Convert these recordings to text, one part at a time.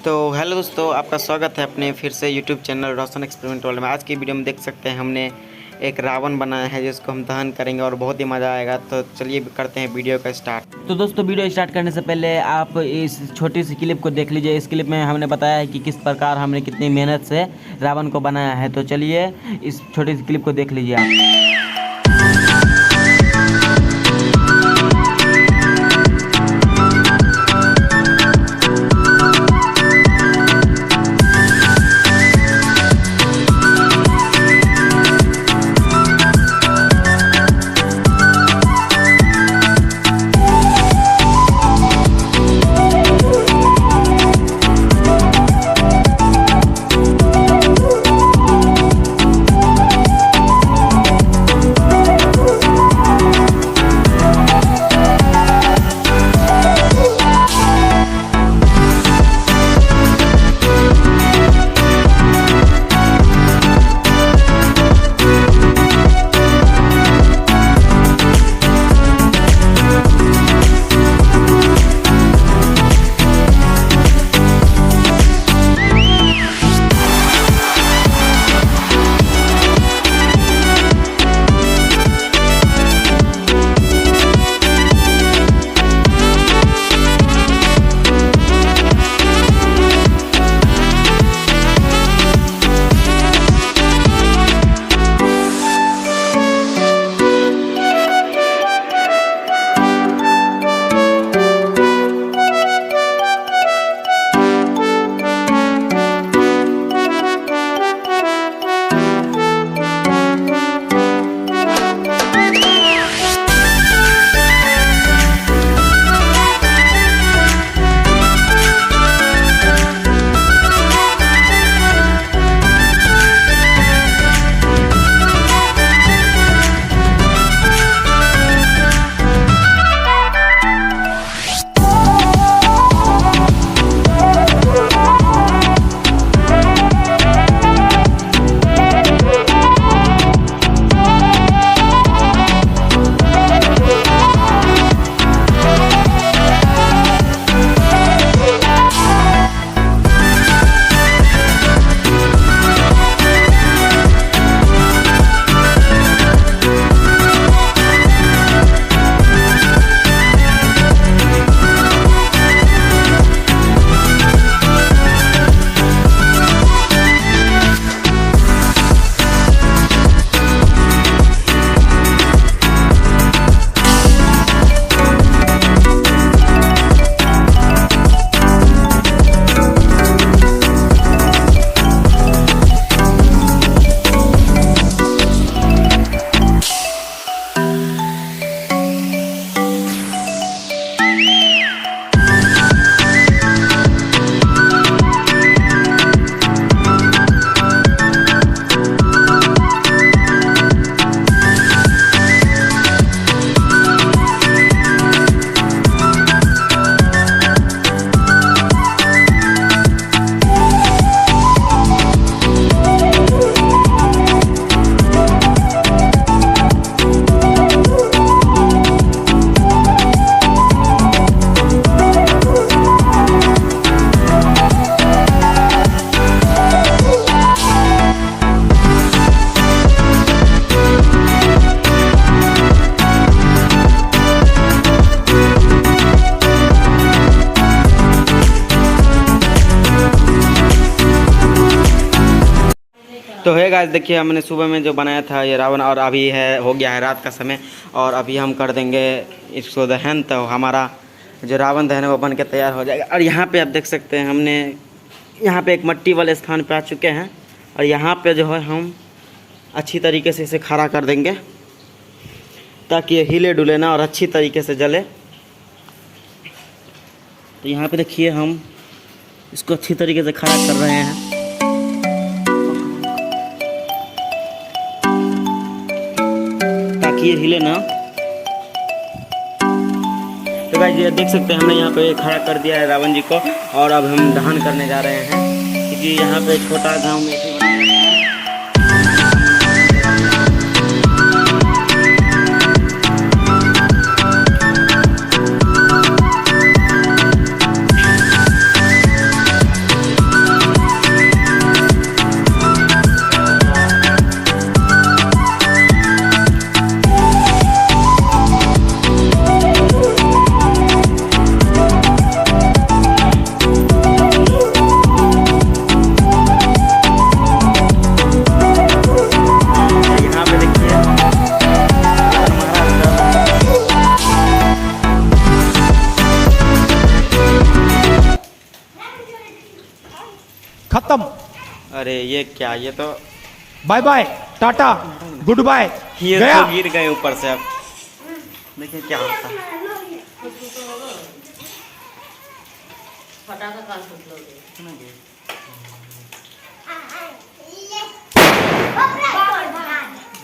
तो हेलो दोस्तों, आपका स्वागत है अपने फिर से यूट्यूब चैनल रोशन एक्सपेरिमेंट वर्ल्ड में। आज की वीडियो में देख सकते हैं हमने एक रावण बनाया है जिसको हम दहन करेंगे और बहुत ही मज़ा आएगा। तो चलिए करते हैं वीडियो का स्टार्ट। तो दोस्तों, वीडियो स्टार्ट करने से पहले आप इस छोटी सी क्लिप को देख लीजिए। इस क्लिप में हमने बताया है कि किस प्रकार हमने कितनी मेहनत से रावण को बनाया है। तो चलिए इस छोटी सी क्लिप को देख लीजिए आप। तो है गाइस, देखिए हमने सुबह में जो बनाया था ये रावण, और अभी है हो गया है रात का समय, और अभी हम कर देंगे इसको दहन। तो हमारा जो रावण दहन है वो बन के तैयार हो जाएगा। और यहाँ पे आप देख सकते हैं हमने यहाँ पे एक मट्टी वाले स्थान पे आ चुके हैं, और यहाँ पे जो है हम अच्छी तरीके से इसे खड़ा कर देंगे ताकि ये हिले डुले ना और अच्छी तरीके से जले। तो यहाँ पे देखिए हम इसको अच्छी तरीके से खड़ा कर रहे हैं ताकि ये हिले ना। तो गाइस ये देख सकते हैं हमने यहाँ पे खड़ा कर दिया है रावण जी को, और अब हम दहन करने जा रहे हैं क्योंकि यहाँ पे छोटा गांव में इसे बनाया है। खत्म। अरे ये क्या, ये तो bye bye, tata, good bye, ये गया। तो गिर गए ऊपर से। अब देखिए क्या होता है।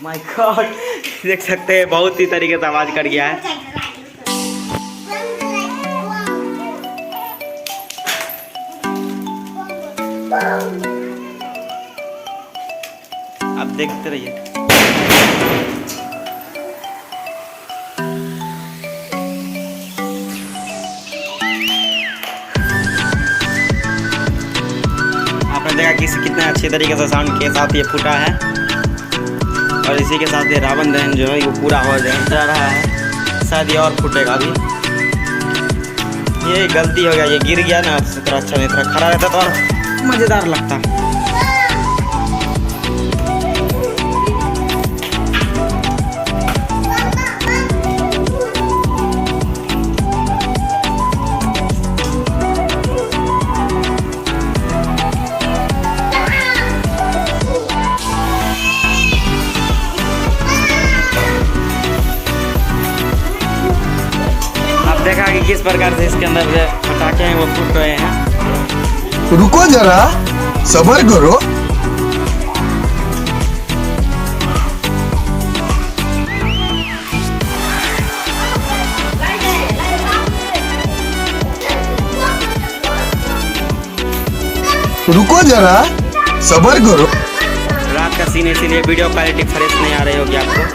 माय गॉड, देख सकते हैं बहुत ही तरीके से आवाज कर गया है। आप देखते रहिए। आपने देखा कितने अच्छे तरीके से साउंड के साथ ये फूटा है। और इसी के साथ ये रावण दहन जो है वो पूरा हो जा रहा है। शायद ये और फूटेगा अभी। ये गलती हो गया, ये गिर गया ना, थोड़ा अच्छा नहीं, थोड़ा खड़ा रहता तो और मज़ेदार लगता। देखा कि किस प्रकार से इसके अंदर जो पटाखे हैं वो फूट रहे हैं। रुको जरा, सब्र करो। रुको जरा, सब्र करो। रात का सीन इसीलिए वीडियो क्वालिटी फ्रेश नहीं आ रही होगी आपको।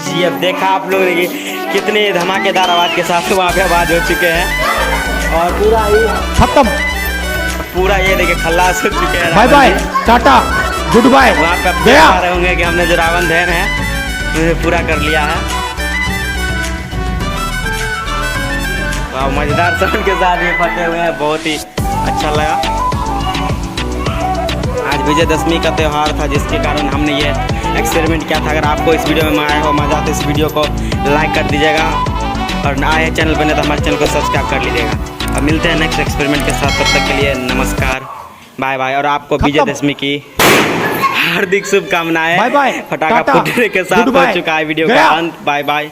जी अब देखा आप लोग ने कि कितने धमाकेदार आवाज के साथ वहाँ पे आवाज हो चुके हैं। और पूरा ही खत्म। पूरा ये देखिए खल्लास हो चुके हैं। Bye bye, tata, good bye, वहाँ पे आप गया। देख पा रहे होंगे कि हमने जो रावण दहन है उसे पूरा कर लिया है। वाह, मजेदार साउंड के साथ ये फटे हुए हैं, बहुत ही अच्छा लगा। आज विजयदशमी का त्यौहार था जिसके कारण हमने ये एक्सपेरिमेंट किया था। अगर आपको इस वीडियो में आया हो मज़ा तो इस वीडियो को लाइक कर दीजिएगा और ना आए चैनल बने तो हमारे चैनल को सब्सक्राइब कर लीजिएगा। अब मिलते हैं नेक्स्ट एक्सपेरिमेंट के साथ, तब तक के लिए नमस्कार, बाय बाय। और आपको विजयदशमी की हार्दिक शुभकामनाएं। बाय बाय, फटाखा टाटा, फूटने के साथ गुड हो बाय, चुका है वीडियो गया। का अंत। Bye bye.